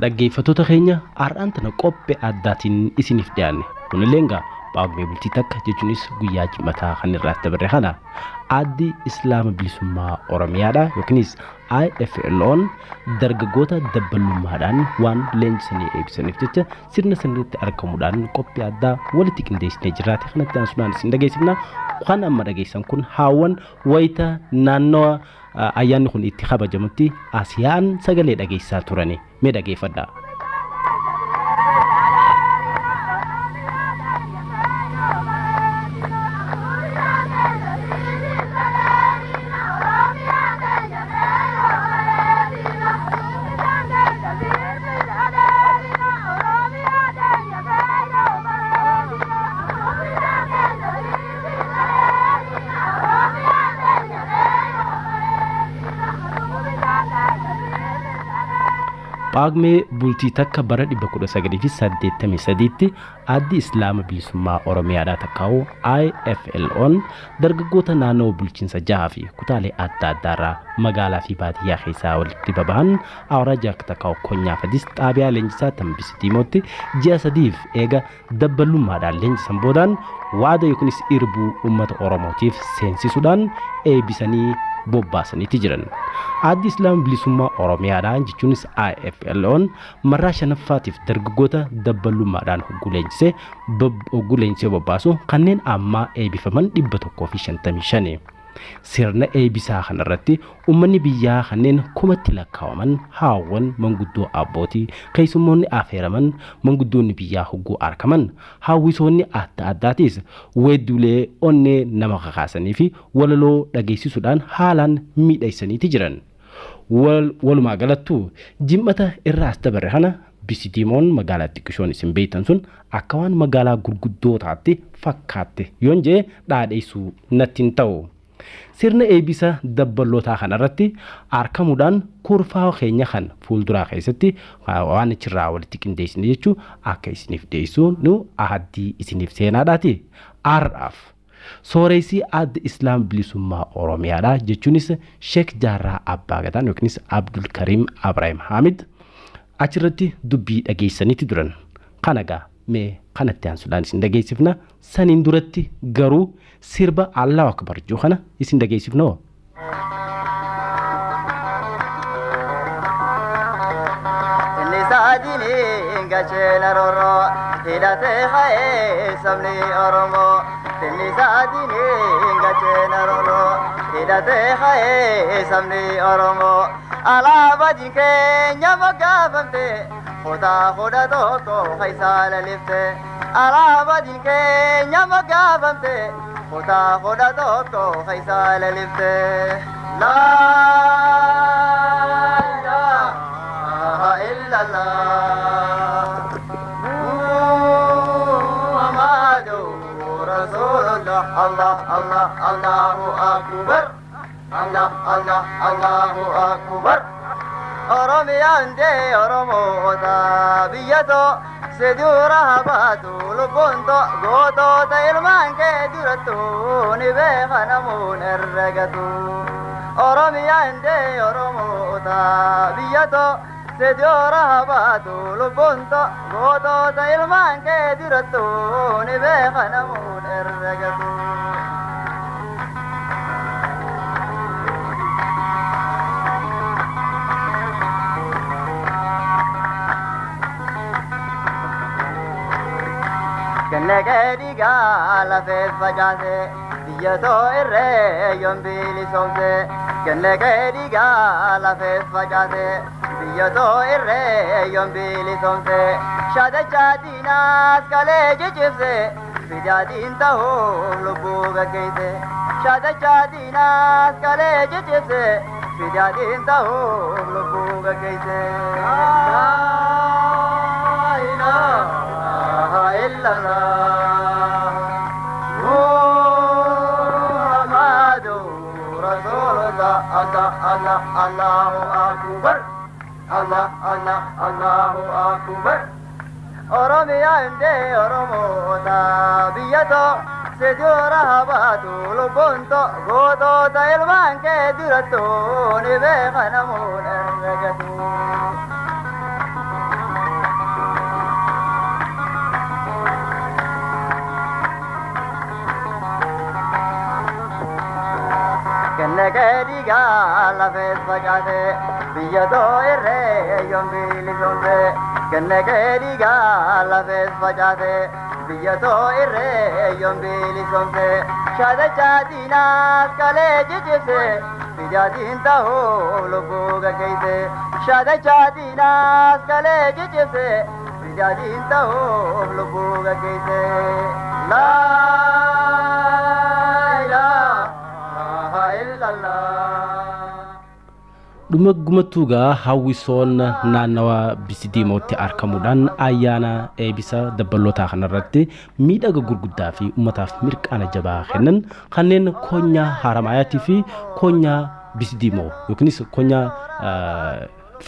dhaggeeffattoota keenya har'aan tana qophii addaatiin isiniif dhiyaanne kunillee egaa baagmee bultii takka jechuunis guyyaa Jimaataa kan irratti dabarre kana addi Islaama Bilisummaa Oromiyaadha yookiinis IFLO'n dargaggoota dabbalummaadhaan waan leenjisanii eebbisaniif jecha sirna sanirratti argamuudhaan qophii addaa walitti qindeessinee jirraate kanatti aansuudhaan isin dhageessifna. Kan amma dhageessan kun haawwan wayita naannawa ayyaanni kun itti kabajamutti asiyaan sagalee dhageessaa turani. Mee dhageeffadhaa. Baagmee bultii takka bara 1983tti addi Islaama Bilisummaa Oromiyaadhaa takkaa'u IFLO'n dargaggoota naannoo bulchiinsa jaha fi kutaalee adda addaarraa magaalaa fi baadiyyaa keessaa walitti babahan awraajaa takkaa'u konyaa fadis xaabiyaa leenjisaa Tambisiitiimootti ji'a sadiif eega dabbalummaadhaan leenjisan boodaan waada yookiinis irbuu uummata Oromootiif seensisuudhaan eebbisanii bobbaasaniiti jiran. Addi Islaama Bilisummaa Oromiyaadhaa jechuunis IFLO'n marraa shanaffaatiif dargaggoota dabbalummaadhaan hogguu leenjisee bobbaasu kanneen ammaa eebbifaman 155. Sirna eebbisaa kanarratti uummanni biyyaa kanneen kumatti lakkaawaman haawwan manguddoo abbootii keessummoonni afeeraman manguddoonni biyyaa hogguu argaman hawwisoonni adda addaatis weedduulee onnee nama kakaasanii fi walaloo dhageessisuudhaan haalaan miidhaysaniiti jiran. Walumaa galattuu Jimaata irraas dabarre kana Bisiitiimoon magaalaa xiqqishoon isin beektan sun akka waan magaalaa gurguddootaatti fakkaatte yoon jee dhaadheessuu natti hin ta'u. Sirna eebbisa dabbalootaa kanarratti argamuudhaan kurfaa keenya kan fuulduraa keessatti waan achirraa walitti qindeessine jechuu akka isiniif dhiyeessuu nu ahaddii isiniif seenaadhaati. Har'aaf sooressi addi Islaama Bilisummaa Oromiyaadhaa jechuunis Sheek Jaarraa Abbaa Gataan yookiinis Abdul Karim Ibrahim Hamid achirratti dubbii dhageessaniiti duran. Kanagaa mee kanatti aansuudhaan isin dhageessifna. Saniin duratti garuu sirba Allahu Akbar juu kana isin dhageessifna. Inni saadini ingachela roro hidate hae sabni oromo. Inni saadini ingachela roro hidate hae sabni oromo. Alabadin Kenya magafamte khoda khoda doko khaisala lifte. Alabadin Kenya magafamte khoda khoda doko khaisala lifte. La ilaha illallah Muhammadur Rasulullah. Allah Allah Allahu Akbar. Allah Allah Allahu Akbar. Oromiyaan dee Oromoota biyyato sedura habatu lubunto gootota ilmaan kee durattu ni beekanamuun herregatu. Oromiyaan dee Oromoota biyyato sedura habatu lubunto gootota ilmaan kee durattu ni beekanamuun herregatu. Kenneke gala fe fajase biyato irre yombili somse. Kenneke gala fe fajase biyato irre yombili somse. Shada chadinas kale jechse fidadin taho lubu gakeise. Shada chadinas kale jechse fidadin taho lubu gakeise. La ilaha illallah Muhammadur Rasulullah. Allah Allah Allahu Akbar. Allah Allah Allahu Akbar. Oromiyaan dee Oromoota biyyato sedura habatu lubunto gootota ilmaan kee durattu ni beekanamuun herregatu. كنكري قال في فجأته بيدو الريون بيلسونته كنكري قال في فجأته بيدو الريون بيلسونته شاد شادينا كله جيسه بيجادين تهو لبوغا كيسه شاد شادينا كله جيسه بيجادين تهو لبوغا كيسه لا dhuma gumatuugaa hawwisoon naannawa bisidiimootti argamuudhaan ayyaana eebisa dabbalootaa kanarratti miidhaga gurguddaa fi ummataaf mirqaana jabaa kennan kanneen koonyaa haramaayatii fi koonyaa bisidiimoo yookiinis koonyaa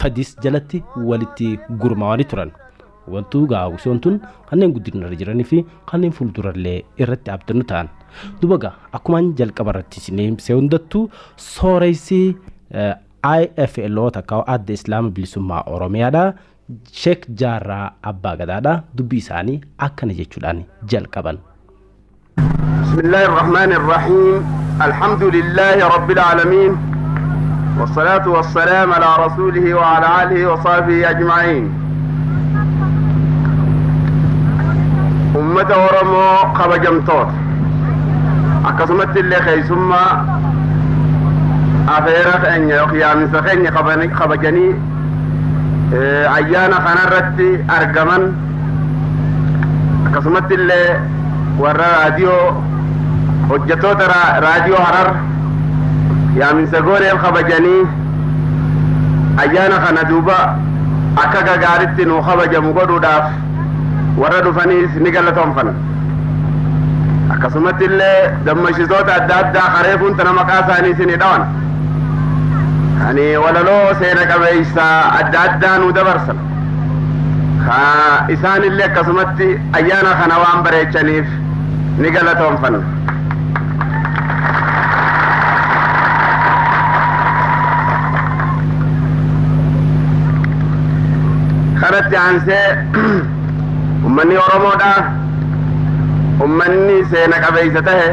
fadis jalatti walitti gurmaa'anii turan. Wantu hawwisoon tun kanneen guddinarra jiranii fi kanneen fuuldurallee irratti abdannu ta'an. Dubaga akkumaan jalqabarratti sineemsee hundattuu sooreysi IFLO takkaw adda Islaama bilisummaa Oromiyaadha Sheek Jaarraa Abbaa Gadaadha dubbii isaanii akkana jechuudhaan jalqaban. Bismillahir Rahmanir Rahim. Alhamdulillahi Rabbil Alamin. Wassalatu wassalamu ala rasulihi wa ala alihi wa sahbihi ajma'in. Ummata Oromoo kabajamtoota akkasumatti illee keessummaa afeera keenya yookiin keenya kabajanii ayyaana kanarratti argaman akkasumatti illee warra raadiyoo hojjettoota raadiyoo Harar yaaminsa gooreef kabajanii ayyaana kana duuba akka gagaaritti nu kabajamu godhuudhaaf warra dhufaniis ni galatoomfanna. akkasumatti illee dammaqsitoota adda addaa qareefuun tana maqaa isaanii isinii dhawan ani walaloo seena qabeeysa adda addaa nu dabarsan isaan illee akkasumatti ayyaana kana waan bareechaniif ni galatoomfanna. kanatti aansee ummanni Oromoodha ummanni seena qabeeysa tahe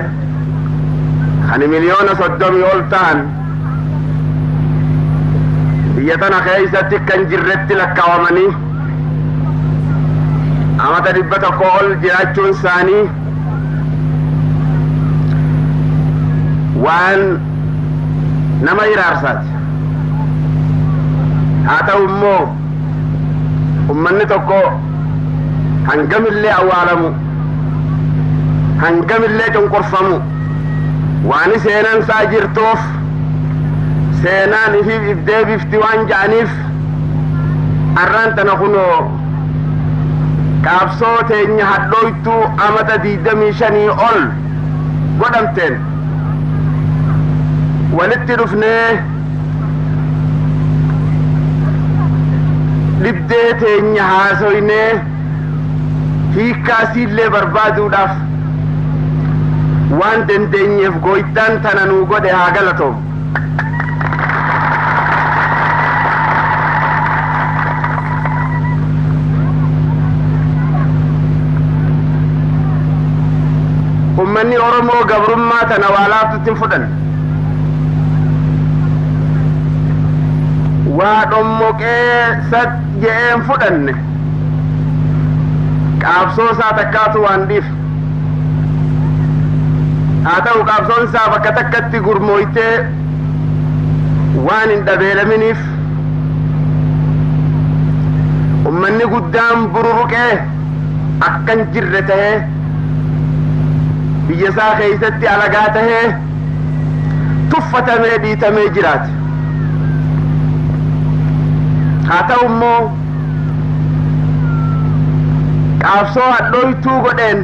kan miliyoona 30 ol ta'an biyya tana keessatti kan jirretti lakkaawamanii amata 100 ol jiraachuun isaanii waan nama iraarsaati. haa ta'u immoo ummanni tokko hangamillee awwaalamu hangamillee cunqurfamu waan seenaan isaa jirtuuf seenaan ifiif deebifti waan ja'aniif arraan tana kunoo qaabsoo teenya hadhooytuu amata 25 ol godhamteen walitti dhufnee dhibdee teenya haasoynee hiikkaasiillee barbaaduudhaaf waan dandeenyeef gooytaan tana nuu godhe haa galatoomu. ummanni Oromoo gabrummaa tana waa laaftutti fudhan waa dhommoqee sat je'een fudhanne qaabsoo isaa takkaatu waan dhiif haa ta'u qaabsoon isaa bakka takkatti gurmooytee waan hin dhabeelaminiif ummanni guddaan bururuqee akkan jirre tahee biyya isaa keessatti alagaa tahee tuffatamee dhiitamee jiraate. haa ta'u immoo qaabsoo hadhooytuu godheen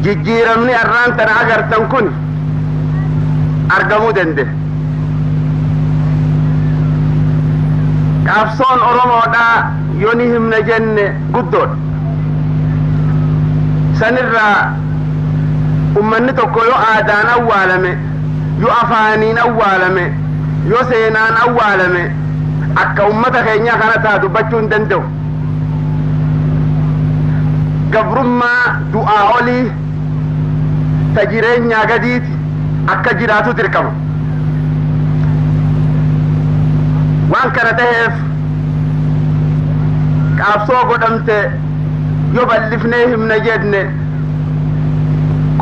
jijjiiramni arraan tana agartan kun argamuu danda'e. qaabsoon Oromoodhaa yoo ni himna jenne guddoodha. sanirraa ummanni tokko yoo aadaan awwaalame yoo afaaniin awwaalame yoo seenaan awwaalame akka ummata keenya kana taa dubbachuu hin danda'u. gabrummaa du'aa olii تجرين يا جديد أكجراتو تركم وان كانت كابسو قدمت يبلفنيهم نجدن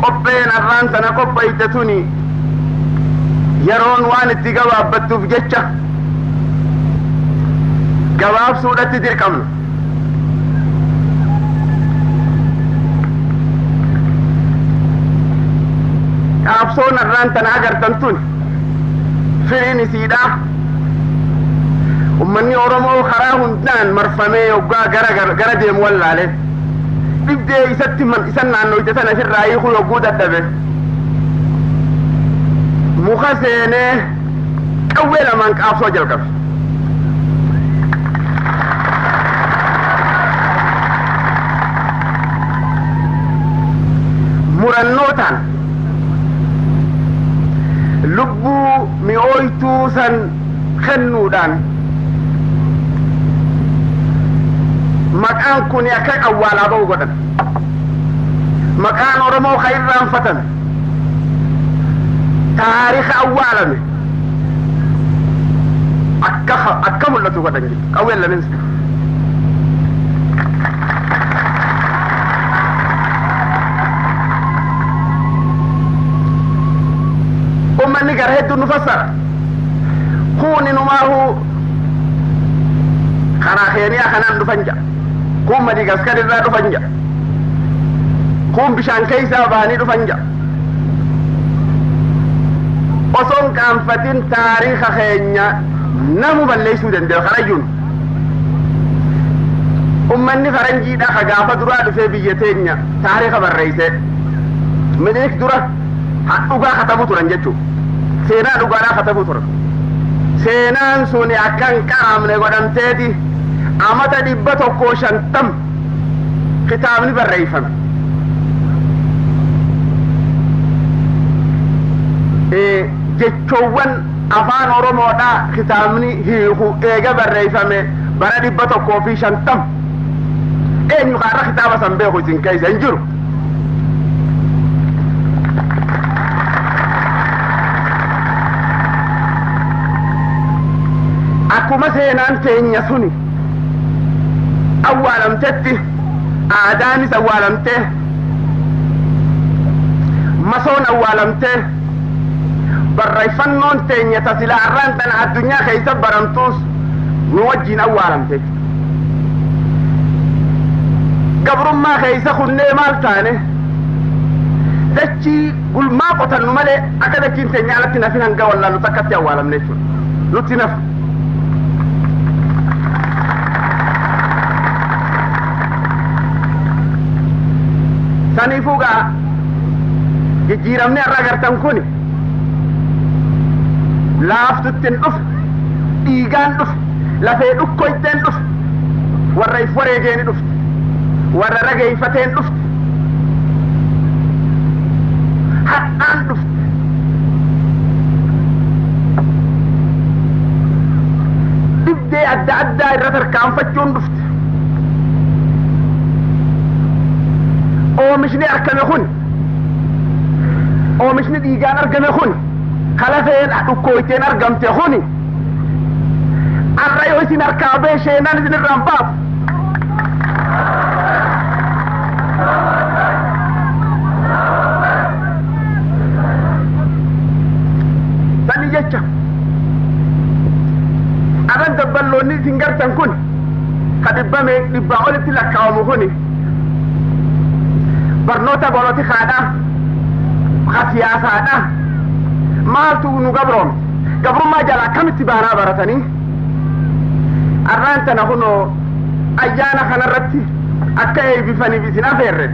قبين الرانتنا قبيتتوني يرون وان اتقوا أبتو في جتشة قواب سورة تركم كابسون الرانتنا أقرتنتوني فيني سيدا ومني أورمو خراهن تان مرفمي وقا غرا ديم ولا عليه بيبدأ يستي من يسنى أنه يتسنى في الرأيخ ويقود الدبه مخزينه أول من كافسو جلقف مرنوتان لبو ميويتو سن خنودان مكان كوني أكاك أولا أبو قدن مكان ورمو خير رانفتن تاريخ أولا أكا ملتو قدن أولا ننسى أمني قرهدو نفسر كوني نماهو خراخيني أخنان نفنجا كون مديغاسكار الرا دفنجا كون بشان كيسا باني دفنجا وصون كان فتن تاريخ خينيا نمو بليسو دندل خرجون أمني فرنجي دا خغافة درا دفي بيتينيا تاريخ برئيسة منيك درا حقوقا ختمو ترنجتو سينا دوغانا ختمو ترن سينان سوني أكان كامل قدم تيدي أمتا دبتو كوشان تم كتابني بالرئيفان جيتشوان أفان أورمو دا كتابني هيهو إيغا بالرئيفان برا دبتو كوفيشان تم إيه نخارا كتابة سنبيخو سنكي سنجرو أكما سينان تينيا سوني أولا متتي آدانيس أولا متي مسون أولا متي بريفنون تينيا تسلا عرانتنا الدنيا خيسا برمتوس نوجين أولا متي قبر ما خيسا خني مالتاني تشي قل ما قتل نمالي أكدا كين تينيا لتنا فيها نقوى لا نتكتي أولا منيشون نتنف sanifuga jijjiiramni irraa gartan kun laaftuttin dhuf dhiigaan dhuf lafee dhukkoyteen dhuf warra if wareegeeni dhufte warra rageeyfateen dhufte hadhaan dhufte dhibdee adda addaa irra tarkaanfachuun dhufte oomishni arkame kun oomishni dhiigaan argame kun kalafeen dhukkoyteen argamte kun arra yoo isin harkaa beesheenan isin irraan baafu sani jecha aran dabballoonni isin gartan kun ka dhibbaa olitti lakkaawamu kuni barnoota boloti kaadha ka siyaasaadha maaltu nu gabroon gabrummaa jala akkamitti baanaa baratanii arraan tana kunoo ayyaana kanarratti akka eebbifaniif isin afeerre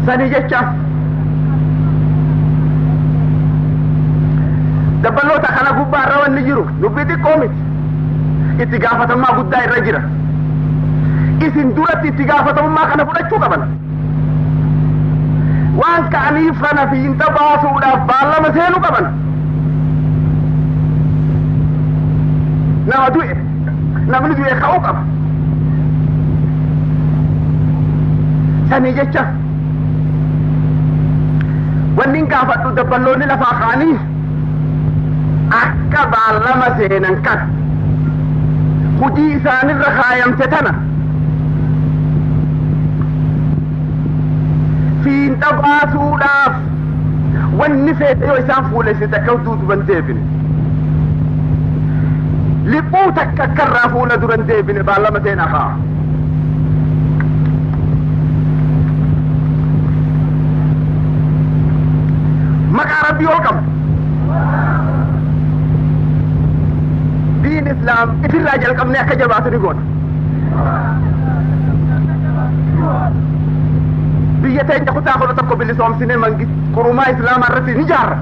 sani jecha dabballoota kana gubbaa irra wanni jiru dubbii xiqqoo miti itti gaafatamummaa guddaa irra jira isin duratti itti gaafatamummaa kana fudhachuu qaban waan ka'aniif kana fiinta baasuudhaaf baallama seenuu qaban nama du'e namni du'e ka'uu qaba sanii jecha wanni gaafadhu dabballoonni lafaa ka'anii akka baallama seenan kan hujii isaanirra kaayamte tana fiinxa baasuudhaaf wanni feete yoo isaan fuulessite akka duuduban deebine liphuu takka akkarraa fuula duran deebine baallama seenaa kaa maqaa rabbii ol qabdu diin islaam ifirraa jalqabne akka jabaatu ni goona biyya teenya kutaa kudha tokko bilisoomsine qurumaa islaamaa irratti ni jaarra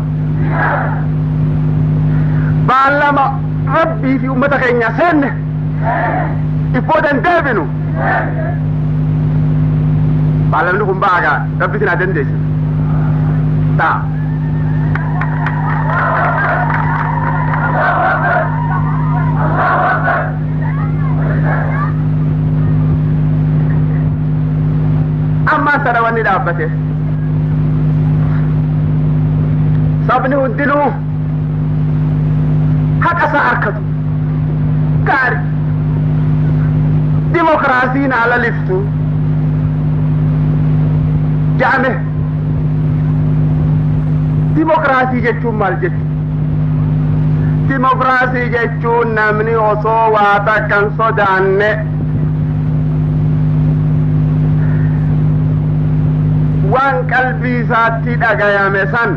baallama rabbii fi ummata keenya seenne ifoodan deebinu baallamni kun baagaa rabbi sinaa dandeessa taa ammaan sana wanni dhaabbate sabni hundinuu haqa isaa harkatu gaari dimokiraasiin haala liftu jaame dimokiraasii jechuun maal jechu dimokiraasii jechuun namni osoo waa takkan sodaanne waan qalbii isaatti dhagayame san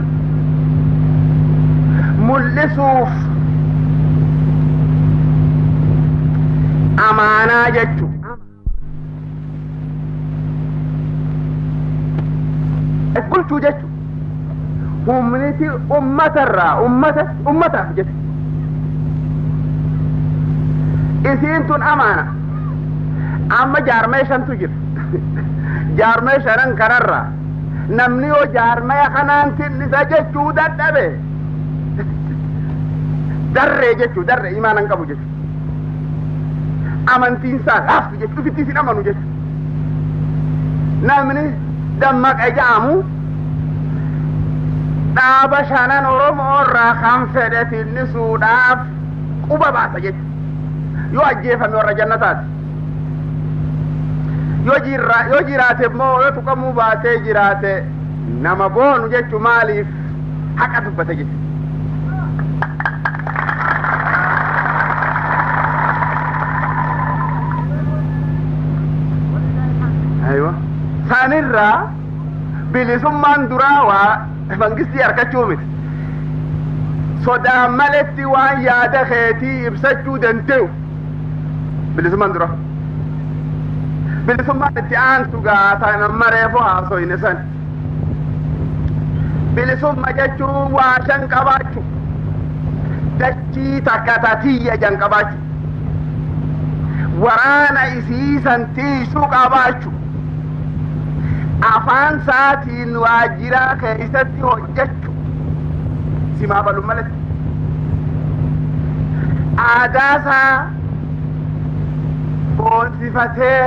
mul'isuuf amaanaa jechu bulchuu jechu humniti ummatarraa ummataaf jechu isiin tun amaana amma jaarmee shantu jira jaarmee shanan kanarraa namni yoo jaarmee kanaan tinnisa jechuu dadhabe darree jechuu darree imaanan qabu jechu amantiin isaa laaftu jechu ufitti isin amanu jechu namni dammaqa ja'amu dhaaba shanan oromoo irraa kan fedhe tinnisuudhaaf quba baasa jechu yoo ajjeefame warra jannataati yoo jiraate immoo yoo tuqamuu baatee jiraate nama boonu jechu maaliif haqa dubbate jechu aywa sanirraa bilisummaan duraa waa mangistii harkachuu miti sodaan maletti waan yaada keetii ibsachuu danda'u bilisummaan duraa bilisummaan itti aantu gaata nama reefu haasoyne san bilisumma jechuun waa shan qabaachu dachii takka tatiyya jan qabaachu waraana isiisan tiisuu qabaachu afaan saatiin waajiraa keessatti hojjechu simaa balu malatti aadaasaa boonsifatee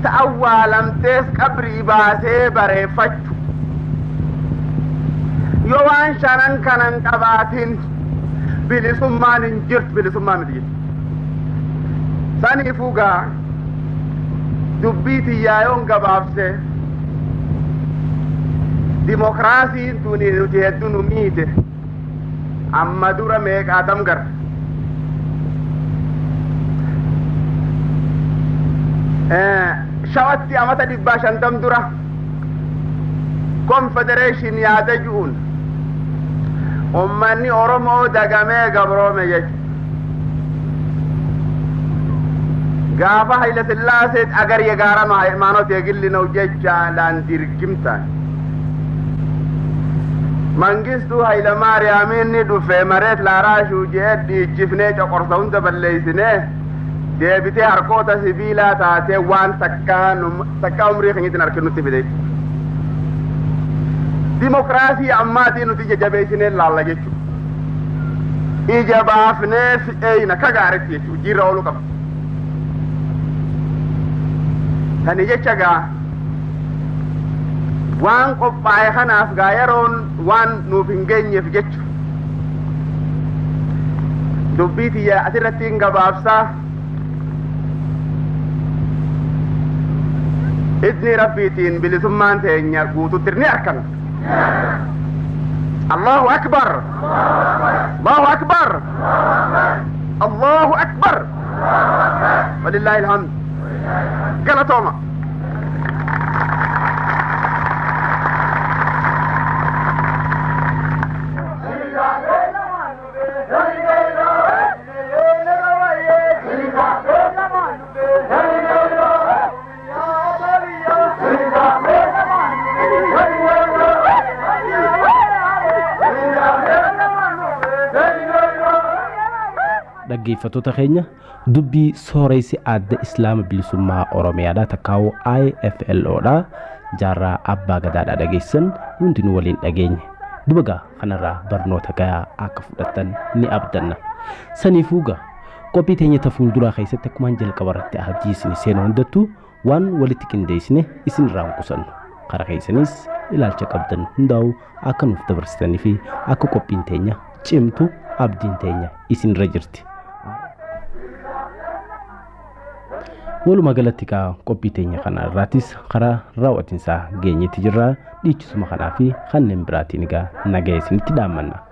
ta'awwaalamtees qabrii baasee bareeffachu yoo waan shanan kanan qabaatin bilisummaan hin jirtu bilisummaa miti jechu saniifuu gaa dubbii tiyyaayoon gabaabse dimokiraasiin tuni nuti hedduu nu miite amma dura meeqaatam gara shawatti amata 150 dura confederation yaada ju'un ummanni oromoo dagamee gabroome jechu gaafa haile sillaaseet agar yegaarama ሃይማኖት የግል ነው jechaadhaan dirqimtaan mangistu haile maariyaamiin ni dhufe mareet laaraashuu jee dhiichifnee coqorsa hunda balleeysine deebitee harkoota sibiilaa taatee waan takkaa umrii keenyatti harkin nutti fide dimokiraasii ammaatii nuti jajjabeessinee laalla jechuudha إجابة فناس أين كجارتي وجير أولوكم هنيجي شجع وان قبعي خناف غايرون وان نوفنجين يفجتش دبيتي يا أترتين قبابسا إذني ربيتين بلسمان تينيا قوتو ترني أركن الله أكبر الله أكبر الله أكبر ولله الحمد قال توما dhaggeeffattoota keenya dubbii sooreysi adda islaama bilisummaa oromiyaadhaa takkaa'u IFLOdha jaarraa abbaa gadaadhaa dhageessan hundi nu waliin dhageenye dubagaa kanarraa barnoota gayaa akka fudhatan ni abdanna saniifuuga qophii teenya ta fuulduraa keessatti akkumaan jalqabarratti ahajjiisni seenuu hundattuu waan walitti qindeessine isin irraa qusannu kara keessanis ilaalcha qabdan hundaa'u akka nuuf dabarsitanii fi akka qophiin teenya cimtu abdiin teenya isin irra jirti. walumaa galatti kaa qophii teenya kana irraatis karaa raawwatinsaa geenyetti jirra dhiichisuma kanaa fi kanneen biraatiin egaa nagaa isinitti dhaammanna.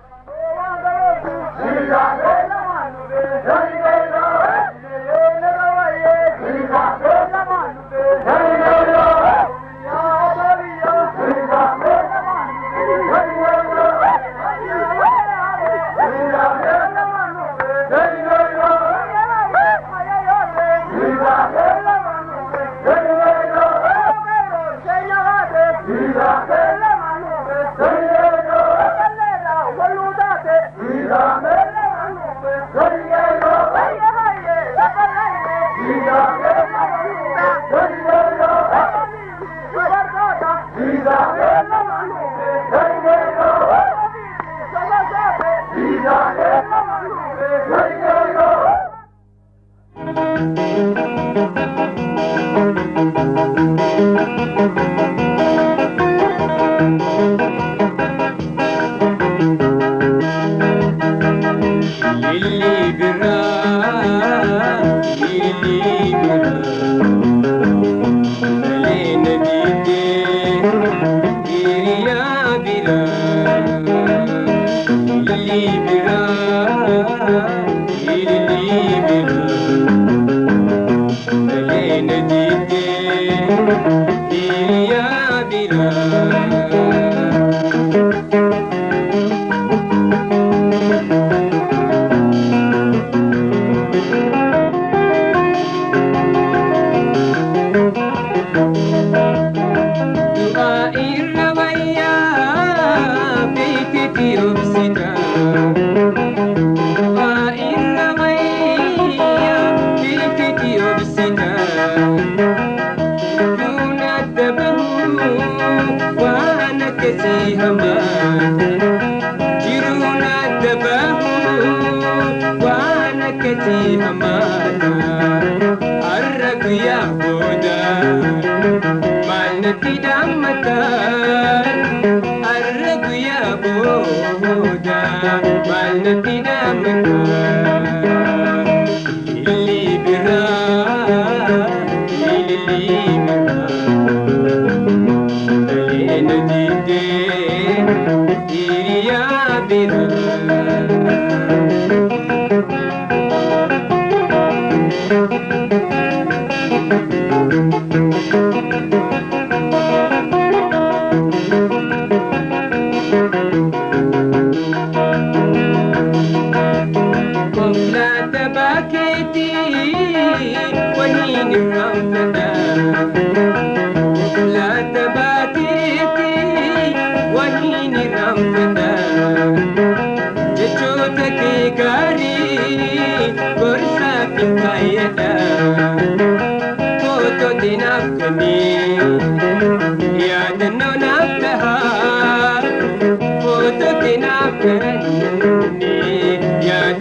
Yeah.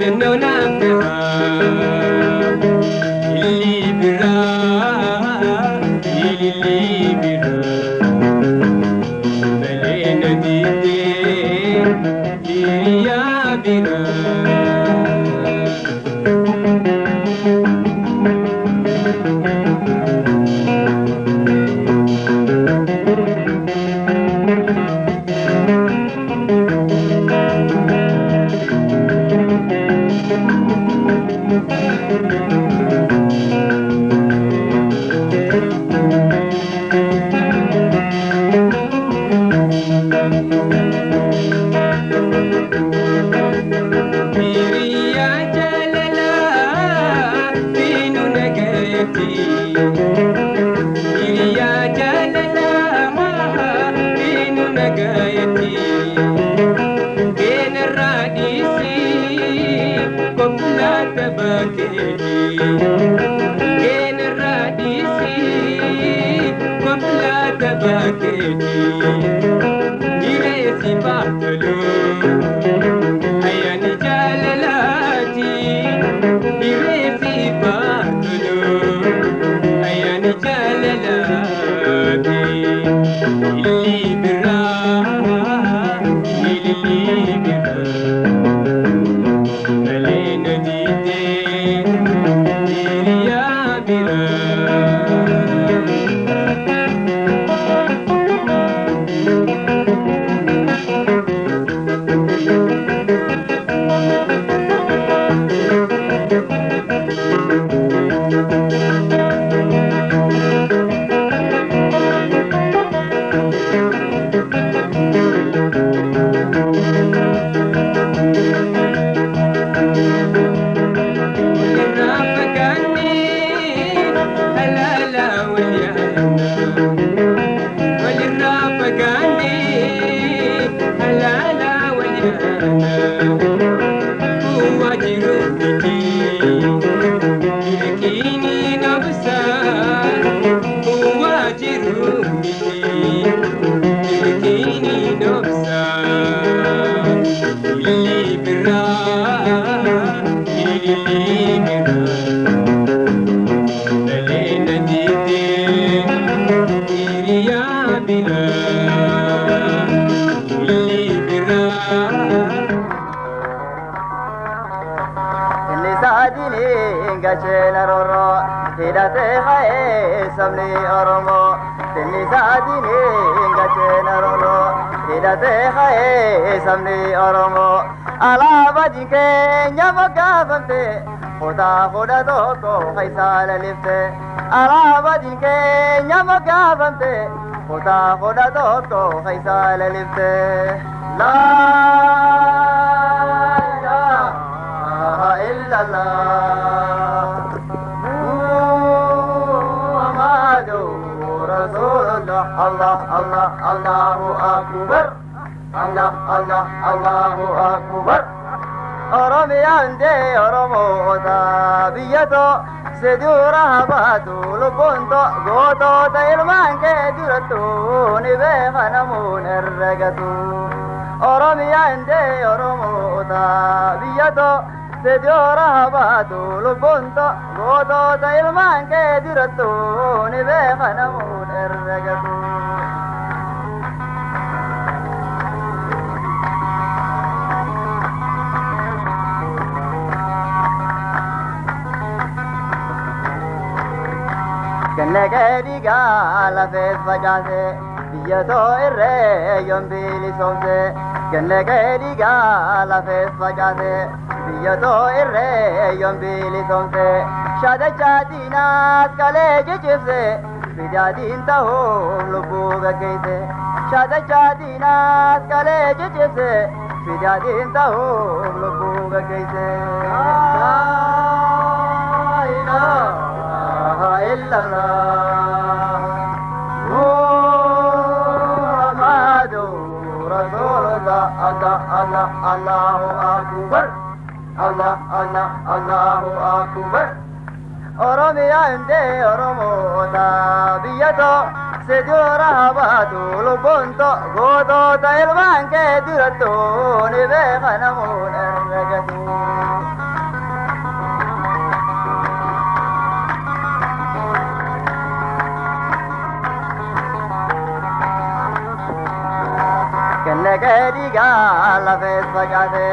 kennekee lafees facaate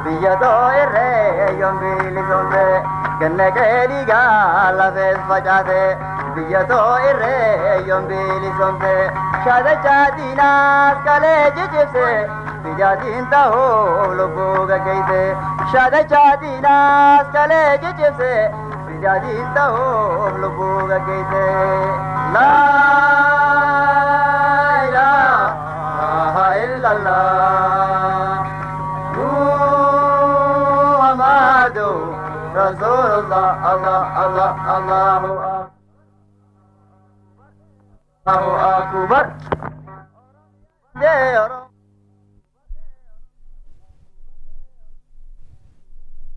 biyya too irree yoon bilisomte kennekee lafees facaate biyya too irree yoon bilisomte shaadacha diinaas kalee jijibse bijaatiin ta'uu lubbuu gaggeeyse shaadacha diinaas kalee jijibse bijaatiin ta'uu lubbuu gaggeeyse laa ilaaha illallah muhammadu rasulullah allah allah allahu akbar